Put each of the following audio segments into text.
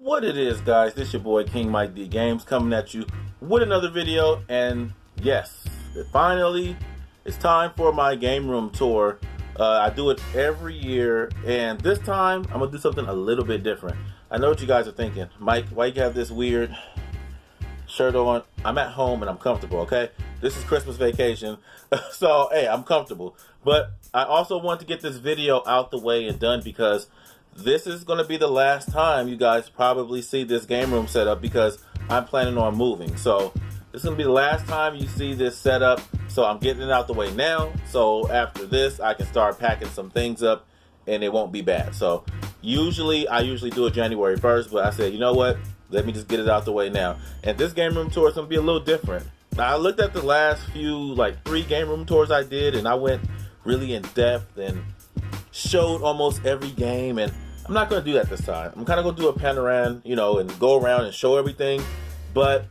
What it is, guys, this your boy King Mike D Games coming at you with another video. And yes, finally it's time for my game room tour. I do it every year, and this time I'm gonna do something a little bit different. I know what you guys are thinking. Mike, why you have this weird shirt on? I'm at home and I'm comfortable, okay? This is Christmas vacation, so hey, I'm comfortable. But I also want to get this video out the way and done because this is going to be the last time you guys probably see this game room setup, because I'm planning on moving. So this is going to be the last time you see this setup. So I'm getting it out the way now. So after this, I can start packing some things up and it won't be bad. So I usually do it January 1st, but I said, you know what? Let me just get it out the way now. And this game room tour is going to be a little different. Now, I looked at the last few, like 3 game room tours I did, and I went really in depth and showed almost every game, and I'm not going to do that this time. I'm kind of going to do a panorama, you know, and go around and show everything, but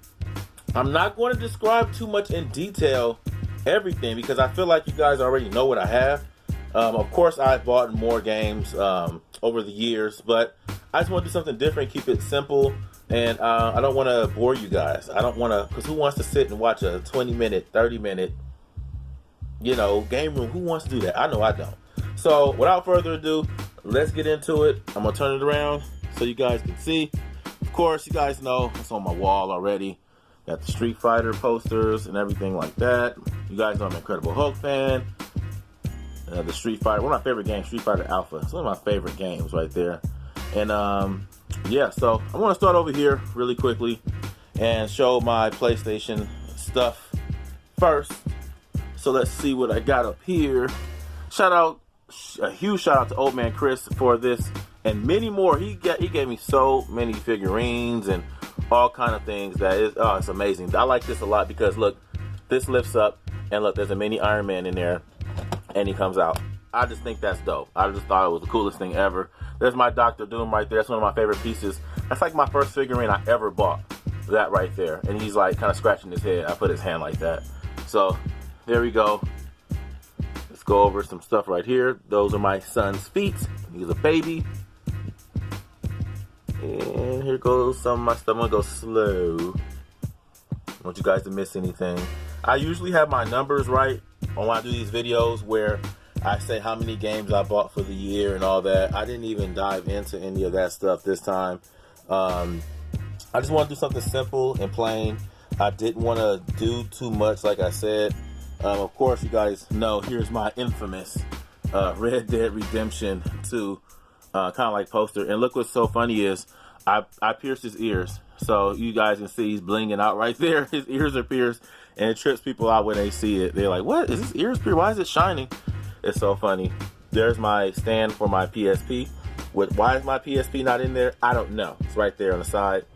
I'm not going to describe too much in detail everything because I feel like you guys already know what I have. Of course, I've bought more games over the years, but I just want to do something different, keep it simple, and I don't want to bore you guys. I don't want to, because who wants to sit and watch a 20-minute, 30-minute, you know, game room? Who wants to do that? I know I don't. So without further ado, let's get into it. I'm gonna turn it around so you guys can see. Of course, you guys know it's on my wall already. Got the Street Fighter posters and everything like that. You guys know I'm an Incredible Hulk fan. The Street Fighter, one of my favorite games, Street Fighter Alpha. It's one of my favorite games right there. And yeah, so I want to start over here really quickly and show my PlayStation stuff first. So let's see what I got up here. A huge shout out to Old Man Chris for this and many more. He gave me so many figurines and all kind of things that is, oh, it's amazing. I like this a lot because look, this lifts up and look, there's a mini Iron Man in there and he comes out. I just think that's dope. I just thought it was the coolest thing ever. There's my Dr. Doom right there. That's one of my favorite pieces. That's like my first figurine I ever bought. That right there. And he's like kind of scratching his head. I put his hand like that. So there we go. Let's go over some stuff right here. Those are my son's feet. He's a baby. And here goes some of my stuff. I'm gonna go slow. I don't want you guys to miss anything. I usually have my numbers right when I do these videos where I say how many games I bought for the year and all that. I didn't even dive into any of that stuff this time. I just want to do something simple and plain. I didn't want to do too much, like I said. Of course, you guys know, here's my infamous Red Dead Redemption 2 kind of like poster. And look what's so funny is I pierced his ears. So you guys can see he's blinging out right there. His ears are pierced, and it trips people out when they see it. They're like, what? Is his ears pierced? Why is it shining? It's so funny. There's my stand for my PSP. Why is my PSP not in there? I don't know. It's right there on the side.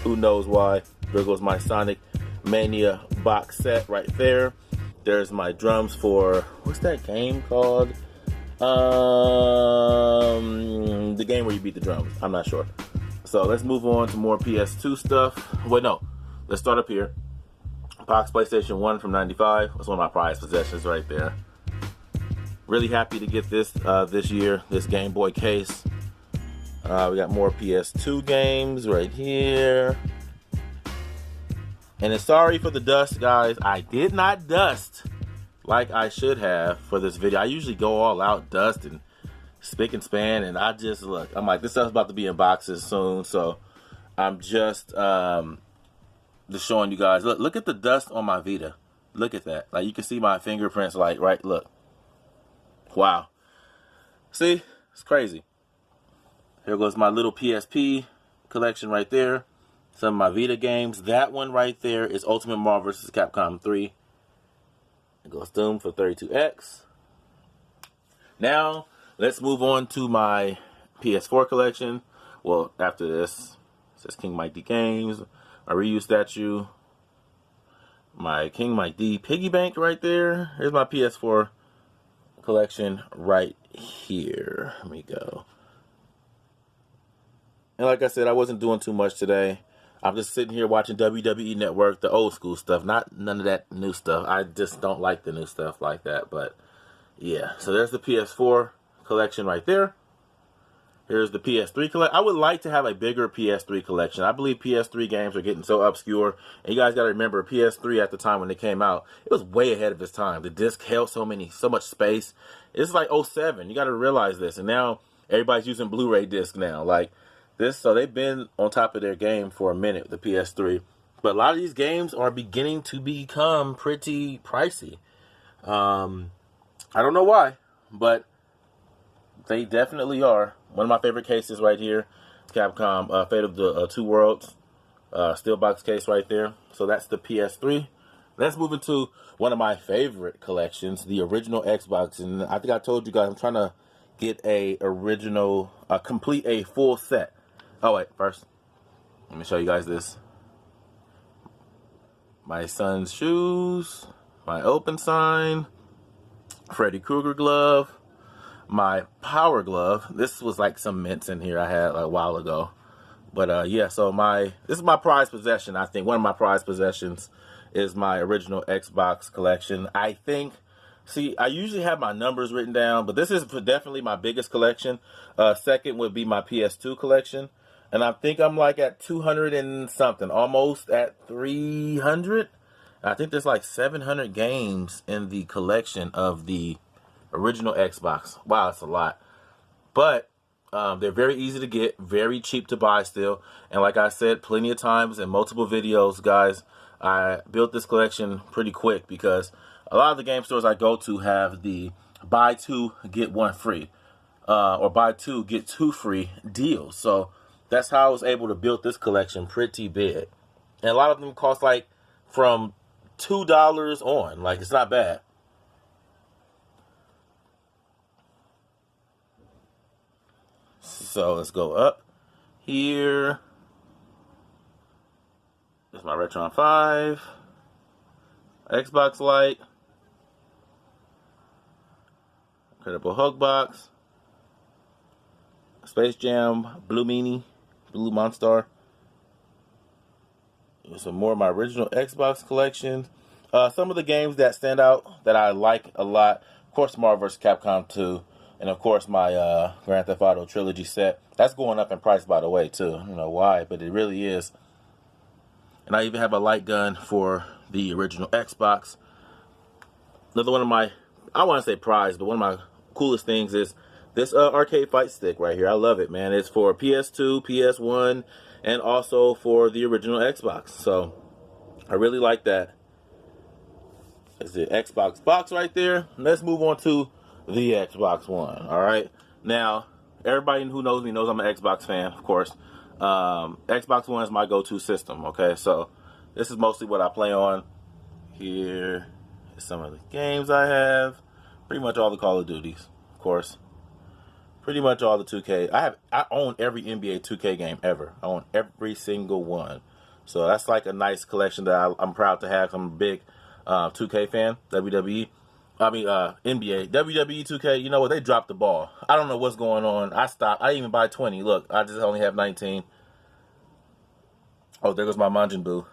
Who knows why? There goes my Sonic Mania box set right there. There's my drums for, what's that game called? The game where you beat the drums. I'm not sure. So let's move on to more PS2 stuff. Wait, no. Let's start up here. Pox PlayStation 1 from 95. That's one of my prized possessions right there. Really happy to get this this year, this Game Boy case. We got more PS2 games right here. And sorry for the dust, guys. I did not dust like I should have for this video. I usually go all out, dust and spick and span, and I just look. I'm like, this stuff's about to be in boxes soon, so I'm just showing you guys. Look at the dust on my Vita. Look at that. Like, you can see my fingerprints. Like, right. Look. Wow. See, it's crazy. Here goes my little PSP collection right there. Some of my Vita games. That one right there is Ultimate Marvel vs. Capcom 3. It goes Doom for 32X. Now, let's move on to my PS4 collection. Well, after this, it says King Mike D Games. My Ryu statue. My King Mike D piggy bank right there. Here's my PS4 collection right here. Let me go. And like I said, I wasn't doing too much today. I'm just sitting here watching WWE Network, the old school stuff, none of that new stuff. I just don't like the new stuff like that. But yeah, so there's the PS4 collection right there. Here's the PS3 collection. I would like to have a bigger PS3 collection. I believe PS3 games are getting so obscure. And you guys got to remember, PS3 at the time when it came out, it was way ahead of its time. The disc held so much space. It's like '07. You got to realize this. And now everybody's using Blu-ray disc now. Like this, so they've been on top of their game for a minute, the PS3. But a lot of these games are beginning to become pretty pricey. I don't know why, but they definitely are. One of my favorite cases right here, Capcom Fate of the Two Worlds, Steelbox case right there. So that's the PS3. Let's move into one of my favorite collections, the original Xbox. And I think I told you guys I'm trying to get a original, complete a full set. Oh wait, first, let me show you guys this. My son's shoes, my open sign, Freddy Krueger glove, my power glove. This was like some mints in here I had like a while ago. But yeah, so this is my prized possession. I think one of my prized possessions is my original Xbox collection. I think, see, I usually have my numbers written down, but this is definitely my biggest collection. Second would be my PS2 collection. And I think I'm like at 200 and something, almost at 300. I think there's like 700 games in the collection of the original Xbox. Wow, it's a lot. But they're very easy to get, very cheap to buy still. And like I said plenty of times in multiple videos, guys, I built this collection pretty quick because a lot of the game stores I go to have the buy two, get one free. Or buy two, get two free deals. So that's how I was able to build this collection pretty big. And a lot of them cost like from $2 on. Like, it's not bad. So let's go up here. There's my Retron 5. Xbox Lite. Incredible Hulk box. Space Jam, Blue Meanie, Blue Monster. Some more of my original Xbox collection. Some of the games that stand out that I like a lot. Of course, Marvel vs. Capcom 2. And of course, my Grand Theft Auto Trilogy set. That's going up in price, by the way, too. I don't know why, but it really is. And I even have a light gun for the original Xbox. Another one of my, I want to say prize, but one of my coolest things is this arcade fight stick right here. I love it, man. It's for PS2, PS1, and also for the original Xbox. So I really like that. There's the Xbox box right there. Let's move on to the Xbox One. All right. Now, everybody who knows me knows I'm an Xbox fan, of course. Xbox One is my go-to system. Okay, so this is mostly what I play on. Here is some of the games I have. Pretty much all the Call of Duties, of course. Pretty much all the 2K. I own every NBA 2K game ever. I own every single one. So that's like a nice collection that I'm proud to have. I'm a big 2K fan, WWE. I mean, NBA. WWE 2K, you know what? They dropped the ball. I don't know what's going on. I stopped. I didn't even buy 20. Look, I just only have 19. Oh, there goes my Majin Buu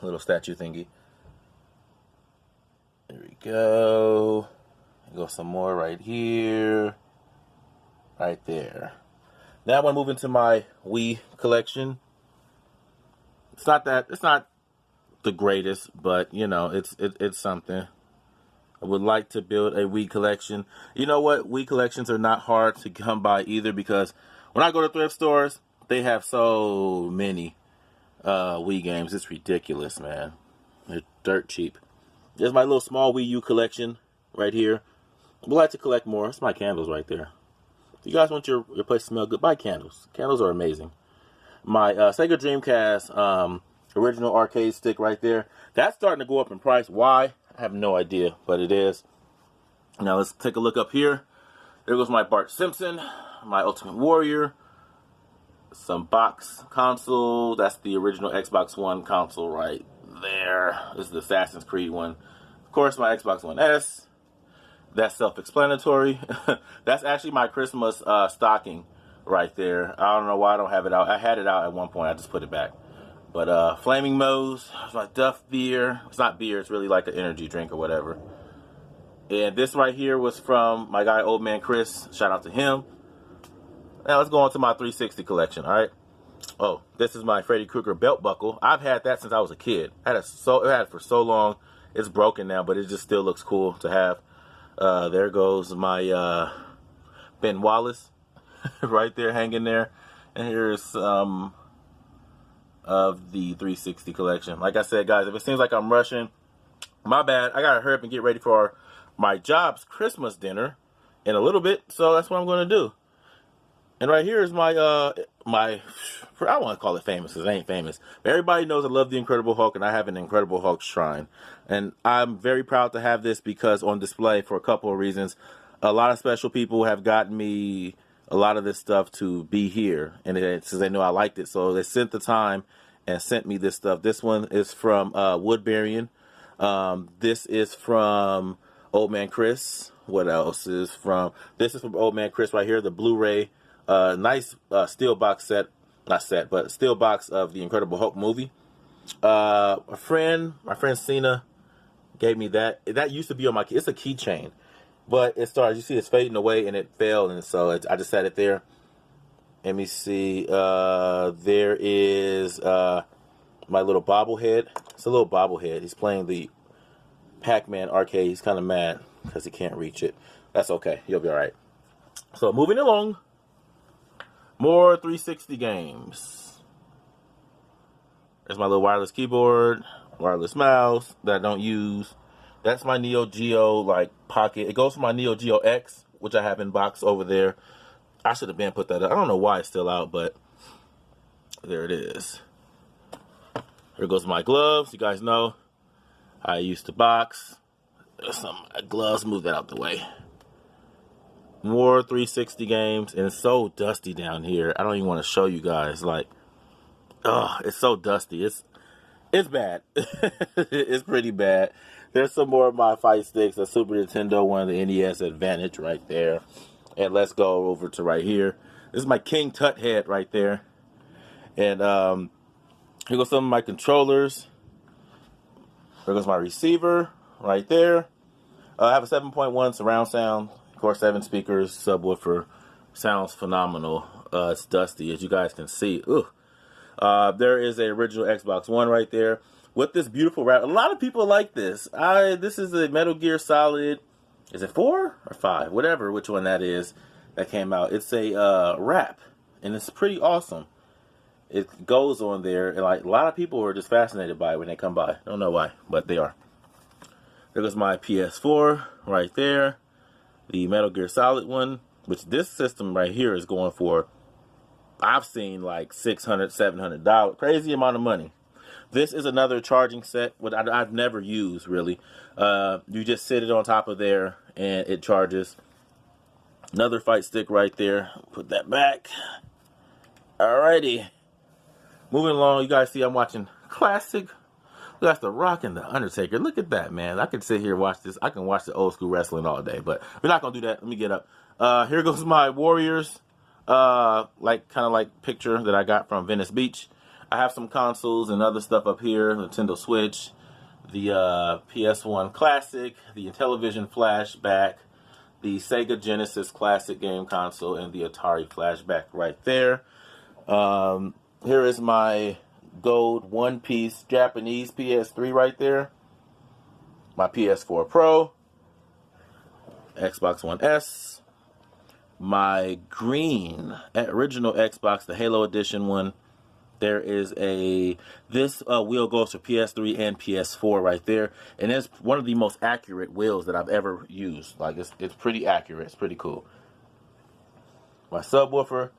little statue thingy. There we go. Go some more right here. Right there. Now I want to move into my Wii collection. It's not the greatest, but you know, it's something. I would like to build a Wii collection. You know what? Wii collections are not hard to come by either because when I go to thrift stores, they have so many Wii games. It's ridiculous, man. They're dirt cheap. There's my little small Wii U collection right here. I would like to collect more. It's my candles right there. If you guys want your place to smell good, buy candles. Candles are amazing. My Sega Dreamcast original arcade stick right there. That's starting to go up in price. Why? I have no idea, but it is. Now let's take a look up here. There goes my Bart Simpson, my Ultimate Warrior, some box console. That's the original Xbox One console right there. This is the Assassin's Creed one. Of course, my Xbox One S. That's self-explanatory. That's actually my Christmas stocking right there. I don't know why I don't have it out. I had it out at one point. I just put it back. But Flaming Moe's, my Duff beer. It's not beer. It's really like an energy drink or whatever. And this right here was from my guy, Old Man Chris. Shout out to him. Now let's go on to my 360 collection. All right. Oh, this is my Freddy Krueger belt buckle. I've had that since I was a kid. I had it for so long. It's broken now, but it just still looks cool to have. There goes my Ben Wallace right there, hanging there. And here's some of the 360 collection. Like I said, guys, if it seems like I'm rushing, my bad. I gotta hurry up and get ready for my job's Christmas dinner in a little bit, so that's what I'm gonna do. And right here is my I want to call it famous, because it ain't famous. But everybody knows I love the Incredible Hulk, and I have an Incredible Hulk shrine. And I'm very proud to have this because on display for a couple of reasons. A lot of special people have gotten me a lot of this stuff to be here, and since they know I liked it, so they sent the time and sent me this stuff. This one is from Woodbury. This is from Old Man Chris. What else is from? This is from Old Man Chris right here, the Blu-ray. Nice steel box set, not set, but steel box of the Incredible Hulk movie. My friend Cena gave me that. That used to be on my key. It's a keychain, but it started. You see, it's fading away, and it fell, and so I just set it there. Let me see. There is my little bobblehead. It's a little bobblehead. He's playing the Pac-Man arcade. He's kind of mad because he can't reach it. That's okay. You'll be all right. So moving along. More 360 games. There's my little wireless keyboard, wireless mouse that I don't use. That's my Neo Geo like pocket. It goes for my Neo Geo X, which I have in box over there. I should have been put that up. I don't know why it's still out, but there it is. Here goes my gloves. You guys know I used to box. There's some gloves. Move that out the way. More 360 games, and it's so dusty down here. I don't even want to show you guys. Like, oh, it's so dusty. It's bad. It's pretty bad. There's some more of my fight sticks, a Super Nintendo one, the NES Advantage right there. And let's go over to right here. This is my King Tut head right there. And here goes some of my controllers. There goes my receiver right there. I have a 7.1 surround sound. Of course, 7 speakers, subwoofer. Sounds phenomenal. It's dusty, as you guys can see. Ooh. There is a original Xbox One right there with this beautiful wrap. A lot of people like this. This is a Metal Gear Solid. Is it 4 or 5? Whatever, which one that is that came out. It's a wrap, and it's pretty awesome. It goes on there, and like a lot of people are just fascinated by it when they come by. I don't know why, but they are. There goes my PS4 right there. The Metal Gear Solid one, which this system right here is going for, I've seen like $600, $700. Crazy amount of money. This is another charging set, which I've never used really. You just sit it on top of there and it charges. Another fight stick right there. Put that back. Alrighty. Moving along, you guys see I'm watching classic. That's The Rock and The Undertaker. Look at that, man. I could sit here and watch this. I can watch the old school wrestling all day, but we're not going to do that. Let me get up. Here goes my Warriors, kind of like picture that I got from Venice Beach. I have some consoles and other stuff up here. Nintendo Switch, the PS1 Classic, the Intellivision Flashback, the Sega Genesis Classic game console, and the Atari Flashback right there. Here is my gold one-piece Japanese PS3 right there. My PS4 Pro, Xbox One S, my green original Xbox, the Halo Edition one. There is this wheel goes for PS3 and PS4 right there, and it's one of the most accurate wheels that I've ever used. Like it's pretty accurate. It's pretty cool. My subwoofer,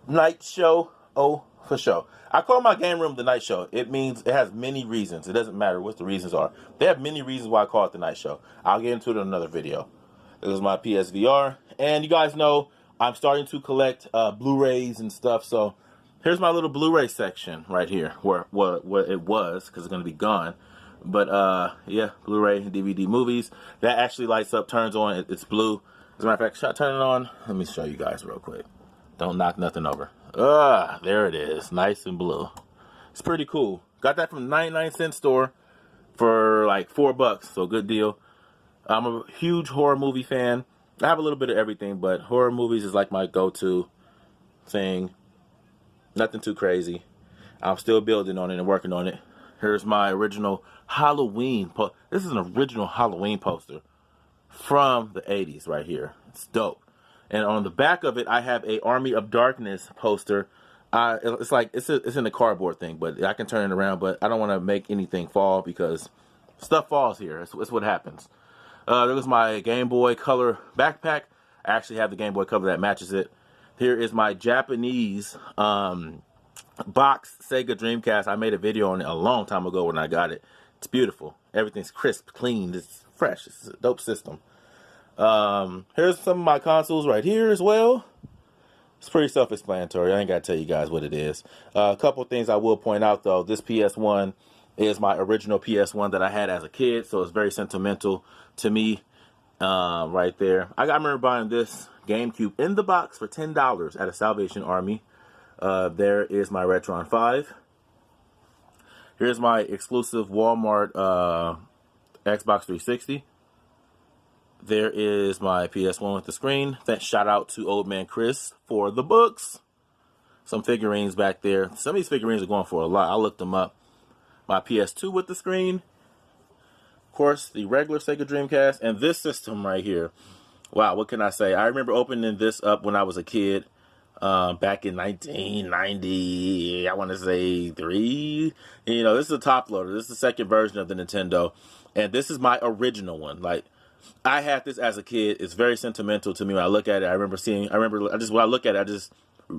Night Show. Oh, for sure. I call my game room the Night Show. It means it has many reasons. It doesn't matter what the reasons are. They have many reasons why I call it the Night Show. I'll get into it in another video. This is my PSVR, and you guys know I'm starting to collect Blu-rays and stuff. So here's my little Blu-ray section right here, where it was, because it's going to be gone. But yeah, Blu-ray, DVD movies. That actually lights up, turns on. It's blue. As a matter of fact, should I turn it on? Let me show you guys real quick. Don't knock nothing over. There it is. Nice and blue. It's pretty cool. Got that from 99-cent store for like $4, so good deal. I'm a huge horror movie fan. I have a little bit of everything, but horror movies is like my go-to. thing. Nothing too crazy. I'm still building on it and working on it. Here's my original Halloween. This is an original Halloween poster from the 80s right here. It's dope. And on the back of it, I have a Army of Darkness poster. It's like it's in the cardboard thing, but I can turn it around. But I don't want to make anything fall because stuff falls here. It's what happens. There was my Game Boy Color backpack. I actually have the Game Boy cover that matches it. Here is my Japanese box Sega Dreamcast. I made a video on it a long time ago when I got it. It's beautiful. Everything's crisp, clean, it's fresh. It's a dope system. Here's some of my consoles right here as well. It's pretty self-explanatory. I ain't got to tell you guys what it is. A couple things I will point out, though. This PS1 is my original PS1 that I had as a kid, so it's very sentimental to me right there. I remember buying this GameCube in the box for $10 at a Salvation Army. There is my Retron 5. Here's my exclusive Walmart Xbox 360. There is my PS1 with the screen. Shout out to Old Man Chris for the books. Some figurines back there. Some of these figurines are going for a lot. I looked them up. My PS2 with the screen. Of course, the regular Sega Dreamcast. And this system right here. Wow, what can I say? I remember opening this up when I was a kid. Back in 1990, I want to say 3. You know, this is a top loader. This is the second version of the Nintendo. And this is my original one. Like, I had this as a kid. It's very sentimental to me when I look at it. When I look at it, I just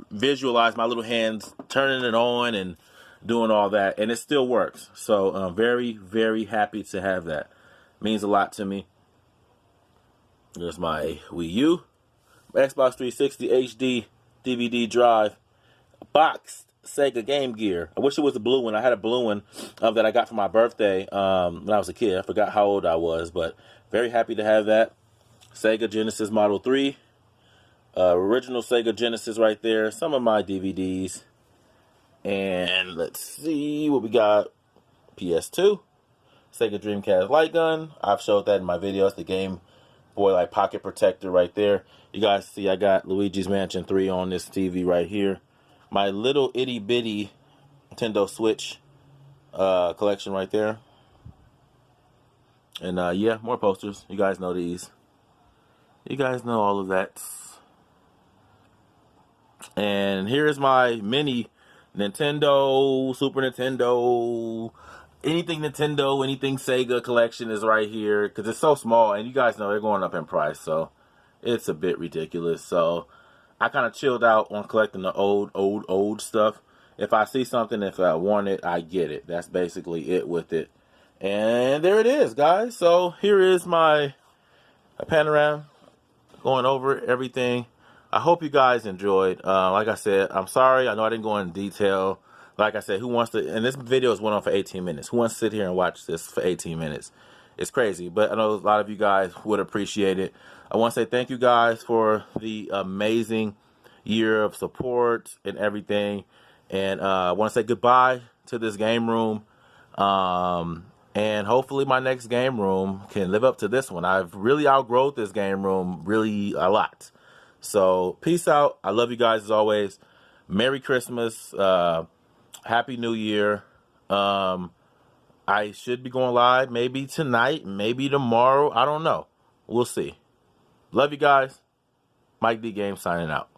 visualize my little hands turning it on and doing all that. And it still works. So I'm very, very happy to have that. Means a lot to me. There's my Wii U, Xbox 360 HD DVD drive, boxed Sega Game Gear. I wish it was a blue one. I had a blue one that I got for my birthday when I was a kid. I forgot how old I was, but very happy to have that. Sega Genesis Model 3. Original Sega Genesis right there. Some of my DVDs. And let's see what we got. PS2. Sega Dreamcast Light Gun. I've showed that in my videos. The Game Boy like pocket protector right there. You guys see I got Luigi's Mansion 3 on this TV right here. My little itty bitty Nintendo Switch collection right there. And yeah, more posters. You guys know these. You guys know all of that. And here is my mini Nintendo, Super Nintendo, anything Nintendo, anything Sega collection is right here. Because it's so small. And you guys know they're going up in price. So it's a bit ridiculous. So I kind of chilled out on collecting the old stuff. If I see something, if I want it, I get it. That's basically it with it. And there it is, guys. So here is my panorama going over everything. I hope you guys enjoyed. Like I said, I'm sorry. I know I didn't go in detail. Like I said, who wants to... And this video is went on for 18 minutes. Who wants to sit here and watch this for 18 minutes? It's crazy. But I know a lot of you guys would appreciate it. I want to say thank you guys for the amazing year of support and everything. And I want to say goodbye to this game room. And hopefully my next game room can live up to this one. I've really outgrown this game room really a lot. So peace out. I love you guys as always. Merry Christmas. Happy New Year. I should be going live maybe tonight, maybe tomorrow. I don't know. We'll see. Love you guys. Mike D Games signing out.